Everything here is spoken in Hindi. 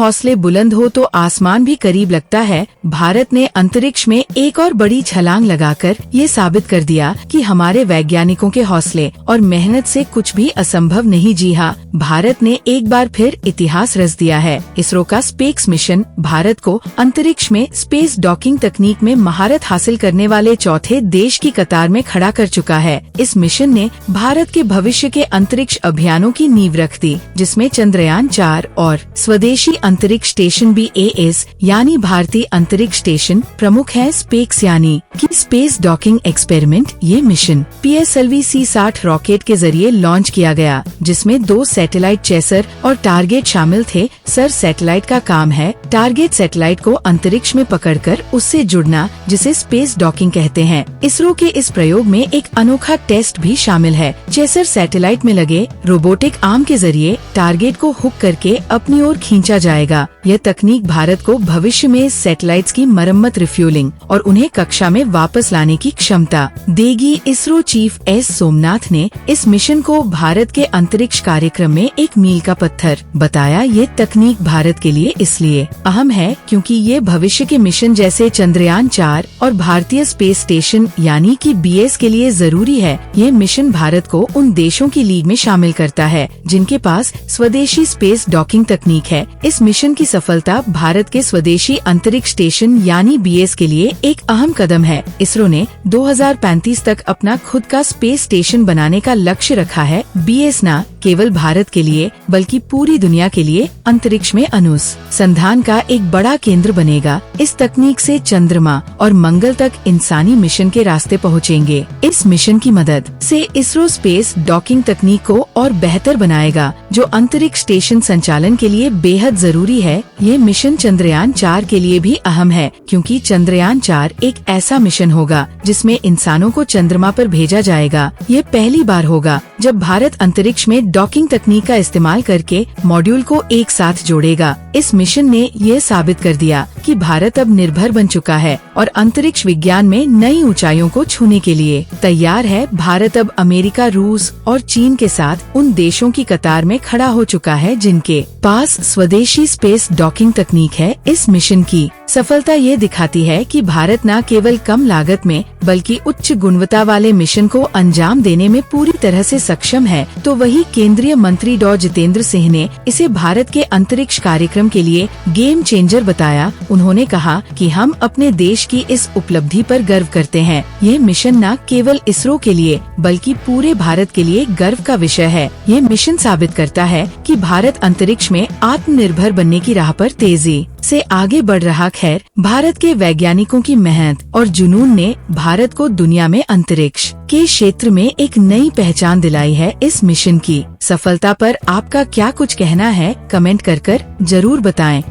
हौसले बुलंद हो तो आसमान भी करीब लगता है। भारत ने अंतरिक्ष में एक और बड़ी छलांग लगाकर ये साबित कर दिया कि हमारे वैज्ञानिकों के हौसले और मेहनत से कुछ भी असंभव नहीं। जी हाँ, भारत ने एक बार फिर इतिहास रच दिया है। इसरो का स्पेस मिशन भारत को अंतरिक्ष में स्पेस डॉकिंग तकनीक में महारत हासिल करने वाले चौथे देश की कतार में खड़ा कर चुका है। इस मिशन ने भारत के भविष्य के अंतरिक्ष अभियानों की नींव रख दी, जिसमें चंद्रयान 4 और स्वदेशी अंतरिक्ष स्टेशन BAS यानी भारतीय अंतरिक्ष स्टेशन प्रमुख है। स्पेस यानी कि स्पेस डॉकिंग एक्सपेरिमेंट ये मिशन PSLV C-60 रॉकेट के जरिए लॉन्च किया गया, जिसमें 2 सैटेलाइट चेसर और टारगेट शामिल थे। सैटेलाइट का काम है टारगेट सैटेलाइट को अंतरिक्ष में पकड़कर उससे जुड़ना, जिसे स्पेस डॉकिंग कहते हैं। इसरो के इस प्रयोग में एक अनोखा टेस्ट भी शामिल है। चेसर सैटेलाइट में लगे रोबोटिक आर्म के जरिए टारगेट को हुक करके अपनी ओर खींचा जाएगा। यह तकनीक भारत को भविष्य में सैटेलाइट्स की मरम्मत, रिफ्यूलिंग और उन्हें कक्षा में वापस लाने की क्षमता देगी। इसरो चीफ S सोमनाथ ने इस मिशन को भारत के अंतरिक्ष कार्यक्रम में एक मील का पत्थर बताया। ये तकनीक भारत के लिए इसलिए अहम है क्योंकि ये भविष्य के मिशन जैसे चंद्रयान 4 और भारतीय स्पेस स्टेशन यानी कि BS के लिए जरूरी है। ये मिशन भारत को उन देशों की लीग में शामिल करता है जिनके पास स्वदेशी स्पेस डॉकिंग तकनीक है। इस मिशन की सफलता भारत के स्वदेशी अंतरिक्ष स्टेशन यानी BS के लिए एक अहम कदम है। इसरो ने 2035 तक अपना खुद का स्पेस स्टेशन बनाने का लक्ष्य रखा है। BS न केवल भारत के लिए बल्कि पूरी दुनिया के लिए अंतरिक्ष में अनुसंधान का एक बड़ा केंद्र बनेगा। इस तकनीक से चंद्रमा और मंगल तक इंसानी मिशन के रास्ते पहुंचेंगे। इस मिशन की मदद से इसरो स्पेस डॉकिंग तकनीक को और बेहतर बनाएगा, जो अंतरिक्ष स्टेशन संचालन के लिए बेहद जरूरी है। ये मिशन चंद्रयान 4 के लिए भी अहम है, क्योंकि चंद्रयान 4 एक ऐसा मिशन होगा जिसमें इंसानों को चंद्रमा पर भेजा जाएगा। ये पहली बार होगा जब भारत अंतरिक्ष में डॉकिंग तकनीक का इस्तेमाल करके मॉड्यूल को एक साथ जोड़ेगा। इस मिशन ने ये साबित कर दिया कि भारत अब निर्भर बन चुका है और अंतरिक्ष विज्ञान में नई ऊंचाइयों को छूने के लिए तैयार है। भारत अब अमेरिका, रूस और चीन के साथ उन देशों की कतार में खड़ा हो चुका है जिनके पास स्वदेशी स्पेस डॉकिंग तकनीक है। इस मिशन की सफलता ये दिखाती है कि भारत न केवल कम लागत में बल्कि उच्च गुणवत्ता वाले मिशन को अंजाम देने में पूरी तरह से सक्षम है। तो वही केंद्रीय मंत्री डॉ जितेंद्र सिंह ने इसे भारत के अंतरिक्ष कार्यक्रम के लिए गेम चेंजर बताया। उन्होंने कहा कि हम अपने देश की इस उपलब्धि पर गर्व करते हैं। ये मिशन न केवल इसरो के लिए बल्कि पूरे भारत के लिए गर्व का विषय है। ये मिशन साबित करता है कि भारत अंतरिक्ष में आत्मनिर्भर बनने की राह पर तेजी से आगे बढ़ रहा। खैर, भारत के वैज्ञानिकों की मेहनत और जुनून ने भारत को दुनिया में अंतरिक्ष के क्षेत्र में एक नई पहचान दिलाई है। इस मिशन की सफलता पर आपका क्या कुछ कहना है, कमेंट कर जरूर बताएं।